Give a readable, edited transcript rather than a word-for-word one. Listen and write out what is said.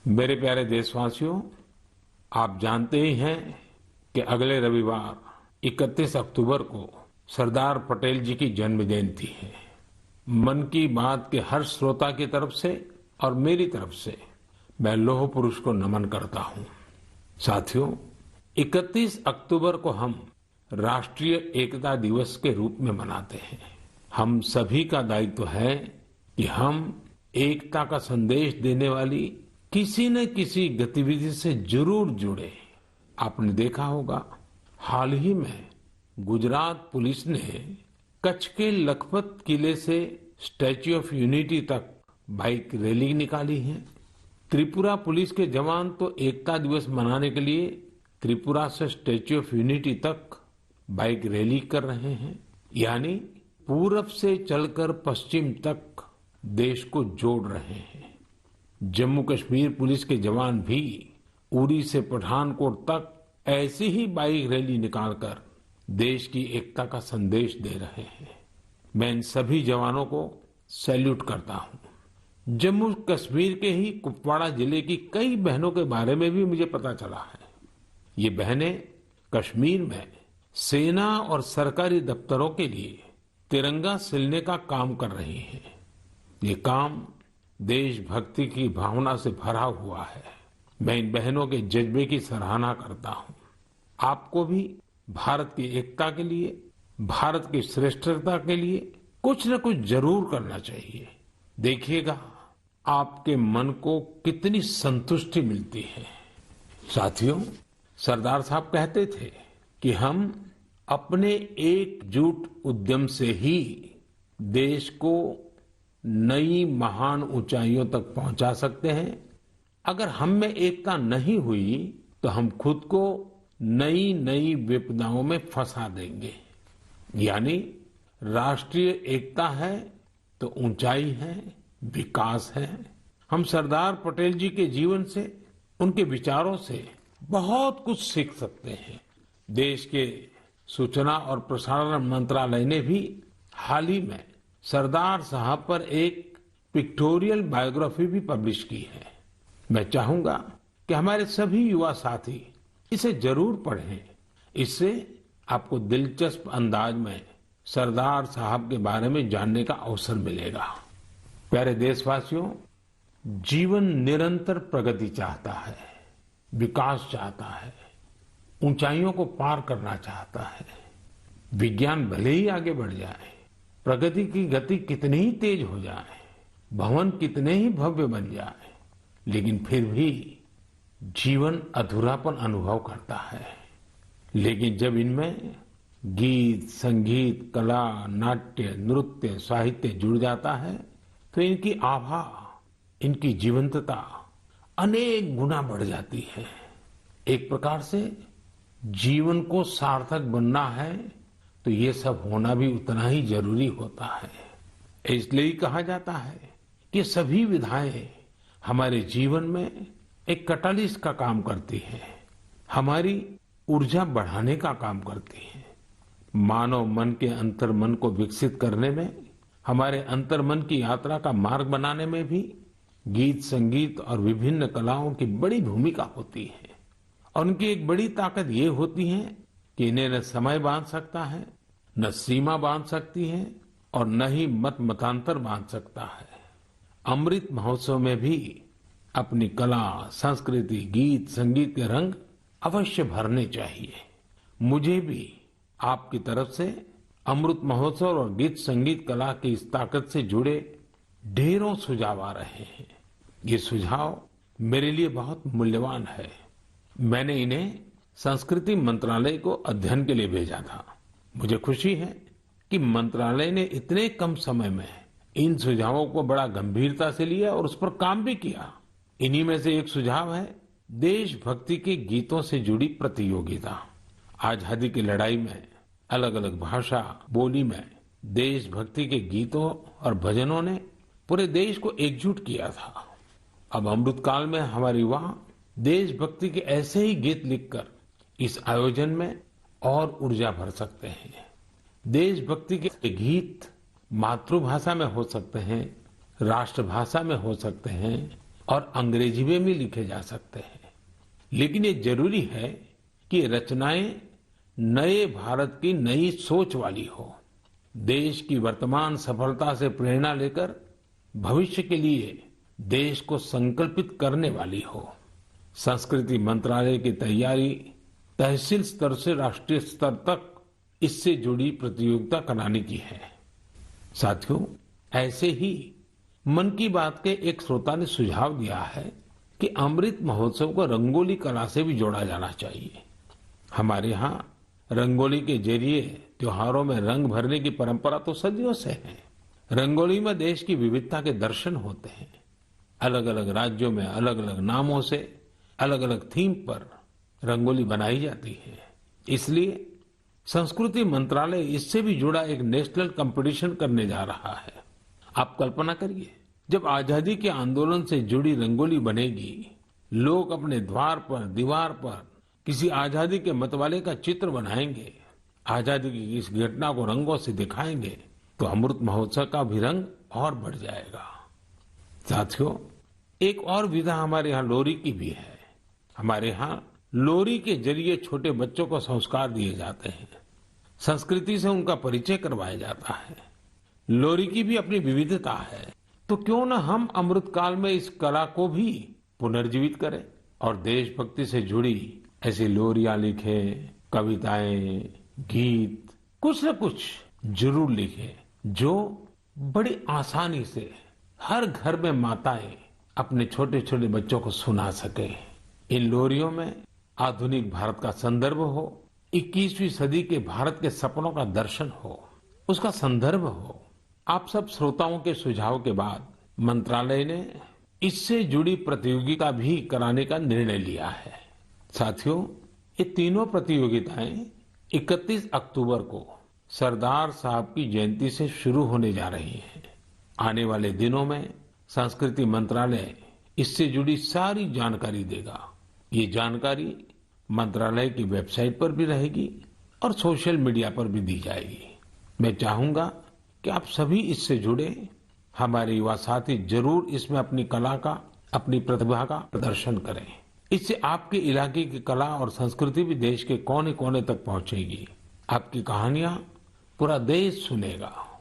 मेरे प्यारे देशवासियों, आप जानते ही हैं कि अगले रविवार 31 अक्टूबर को सरदार पटेल जी की जन्म जयंती है। मन की बात के हर श्रोता की तरफ से और मेरी तरफ से मैं लौह पुरुष को नमन करता हूं। साथियों, 31 अक्टूबर को हम राष्ट्रीय एकता दिवस के रूप में मनाते हैं। हम सभी का दायित्व है कि हम एकता का संदेश देने वाली किसी न किसी गतिविधि से जरूर जुड़े। आपने देखा होगा, हाल ही में गुजरात पुलिस ने कच्छ के लखपत किले से स्टैच्यू ऑफ यूनिटी तक बाइक रैली निकाली है। त्रिपुरा पुलिस के जवान तो एकता दिवस मनाने के लिए त्रिपुरा से स्टैच्यू ऑफ यूनिटी तक बाइक रैली कर रहे हैं, यानी पूरब से चलकर पश्चिम तक देश को जोड़ रहे हैं। जम्मू कश्मीर पुलिस के जवान भी उरी से पठानकोट तक ऐसी ही बाइक रैली निकालकर देश की एकता का संदेश दे रहे हैं। मैं इन सभी जवानों को सैल्यूट करता हूं। जम्मू कश्मीर के ही कुपवाड़ा जिले की कई बहनों के बारे में भी मुझे पता चला है। ये बहनें कश्मीर में सेना और सरकारी दफ्तरों के लिए तिरंगा सिलने का काम कर रही हैं। ये काम देशभक्ति की भावना से भरा हुआ है। मैं इन बहनों के जज्बे की सराहना करता हूं। आपको भी भारत की एकता के लिए, भारत की श्रेष्ठता के लिए कुछ न कुछ जरूर करना चाहिए। देखिएगा, आपके मन को कितनी संतुष्टि मिलती है। साथियों, सरदार साहब कहते थे कि हम अपने एकजुट उद्यम से ही देश को नई महान ऊंचाइयों तक पहुंचा सकते हैं। अगर हम में एकता नहीं हुई तो हम खुद को नई नई विपदाओं में फंसा देंगे। यानी राष्ट्रीय एकता है तो ऊंचाई है, विकास है। हम सरदार पटेल जी के जीवन से, उनके विचारों से बहुत कुछ सीख सकते हैं। देश के सूचना और प्रसारण मंत्रालय ने भी हाल ही में सरदार साहब पर एक पिक्टोरियल बायोग्राफी भी पब्लिश की है। मैं चाहूंगा कि हमारे सभी युवा साथी इसे जरूर पढ़ें। इससे आपको दिलचस्प अंदाज में सरदार साहब के बारे में जानने का अवसर मिलेगा। प्यारे देशवासियों, जीवन निरंतर प्रगति चाहता है, विकास चाहता है, ऊंचाइयों को पार करना चाहता है। विज्ञान भले ही आगे बढ़ जाए, प्रगति की गति कितनी ही तेज हो जाए, भवन कितने ही भव्य बन जाए, लेकिन फिर भी जीवन अधूरापन अनुभव करता है। लेकिन जब इनमें गीत, संगीत, कला, नाट्य, नृत्य, साहित्य जुड़ जाता है तो इनकी आभा, इनकी जीवंतता अनेक गुना बढ़ जाती है। एक प्रकार से जीवन को सार्थक बनना है तो ये सब होना भी उतना ही जरूरी होता है। इसलिए कहा जाता है कि सभी विधाएं हमारे जीवन में एक कैटालिस्ट का काम करती है, हमारी ऊर्जा बढ़ाने का काम करती है। मानव मन के अंतर मन को विकसित करने में, हमारे अंतर मन की यात्रा का मार्ग बनाने में भी गीत, संगीत और विभिन्न कलाओं की बड़ी भूमिका होती है। और उनकी एक बड़ी ताकत ये होती है कि इन्हें न समय बांध सकता है, न सीमा बांध सकती है और न ही मत मतांतर बांध सकता है। अमृत महोत्सव में भी अपनी कला, संस्कृति, गीत, संगीत के रंग अवश्य भरने चाहिए। मुझे भी आपकी तरफ से अमृत महोत्सव और गीत संगीत कला की इस ताकत से जुड़े ढेरों सुझाव आ रहे हैं। ये सुझाव मेरे लिए बहुत मूल्यवान है। मैंने इन्हें संस्कृति मंत्रालय को अध्ययन के लिए भेजा था। मुझे खुशी है कि मंत्रालय ने इतने कम समय में इन सुझावों को बड़ा गंभीरता से लिया और उस पर काम भी किया। इन्हीं में से एक सुझाव है देशभक्ति के गीतों से जुड़ी प्रतियोगिता। आजादी की लड़ाई में अलग अलग भाषा, बोली में देशभक्ति के गीतों और भजनों ने पूरे देश को एकजुट किया था। अब अमृतकाल में हमारे युवा देशभक्ति के ऐसे ही गीत लिखकर इस आयोजन में और ऊर्जा भर सकते हैं। देशभक्ति के गीत मातृभाषा में हो सकते हैं, राष्ट्रभाषा में हो सकते हैं और अंग्रेजी में भी लिखे जा सकते हैं। लेकिन ये जरूरी है कि ये रचनाएं नए भारत की नई सोच वाली हो, देश की वर्तमान सफलता से प्रेरणा लेकर भविष्य के लिए देश को संकल्पित करने वाली हो। संस्कृति मंत्रालय की तैयारी तहसील स्तर से राष्ट्रीय स्तर तक इससे जुड़ी प्रतियोगिता कराने की है। साथियों, ऐसे ही मन की बात के एक श्रोता ने सुझाव दिया है कि अमृत महोत्सव को रंगोली कला से भी जोड़ा जाना चाहिए। हमारे यहाँ रंगोली के जरिए त्योहारों में रंग भरने की परंपरा तो सदियों से है। रंगोली में देश की विविधता के दर्शन होते हैं। अलग अलग राज्यों में अलग अलग नामों से अलग अलग थीम पर रंगोली बनाई जाती है। इसलिए संस्कृति मंत्रालय इससे भी जुड़ा एक नेशनल कंपटीशन करने जा रहा है। आप कल्पना करिए, जब आजादी के आंदोलन से जुड़ी रंगोली बनेगी, लोग अपने द्वार पर, दीवार पर किसी आजादी के मतवाले का चित्र बनाएंगे, आजादी की इस घटना को रंगों से दिखाएंगे, तो अमृत महोत्सव का भी रंग और बढ़ जाएगा। साथियों, एक और विधा हमारे यहाँ लोरी की भी है। हमारे यहाँ लोरी के जरिए छोटे बच्चों को संस्कार दिए जाते हैं, संस्कृति से उनका परिचय करवाया जाता है। लोरी की भी अपनी विविधता है, तो क्यों न हम अमृतकाल में इस कला को भी पुनर्जीवित करें और देशभक्ति से जुड़ी ऐसी लोरियां लिखे, कविताएं, गीत, कुछ न कुछ जरूर लिखे जो बड़ी आसानी से हर घर में माताएं अपने छोटे छोटे बच्चों को सुना सके। इन लोरियों में आधुनिक भारत का संदर्भ हो, 21वीं सदी के भारत के सपनों का दर्शन हो, उसका संदर्भ हो। आप सब श्रोताओं के सुझाव के बाद मंत्रालय ने इससे जुड़ी प्रतियोगिता भी कराने का निर्णय लिया है। साथियों, ये तीनों प्रतियोगिताएं 31 अक्टूबर को सरदार साहब की जयंती से शुरू होने जा रही हैं। आने वाले दिनों में संस्कृति मंत्रालय इससे जुड़ी सारी जानकारी देगा। ये जानकारी मंत्रालय की वेबसाइट पर भी रहेगी और सोशल मीडिया पर भी दी जाएगी। मैं चाहूंगा कि आप सभी इससे जुड़े। हमारे युवा साथी जरूर इसमें अपनी कला का, अपनी प्रतिभा का प्रदर्शन करें। इससे आपके इलाके की कला और संस्कृति भी देश के कोने कोने तक पहुंचेगी। आपकी कहानियां पूरा देश सुनेगा।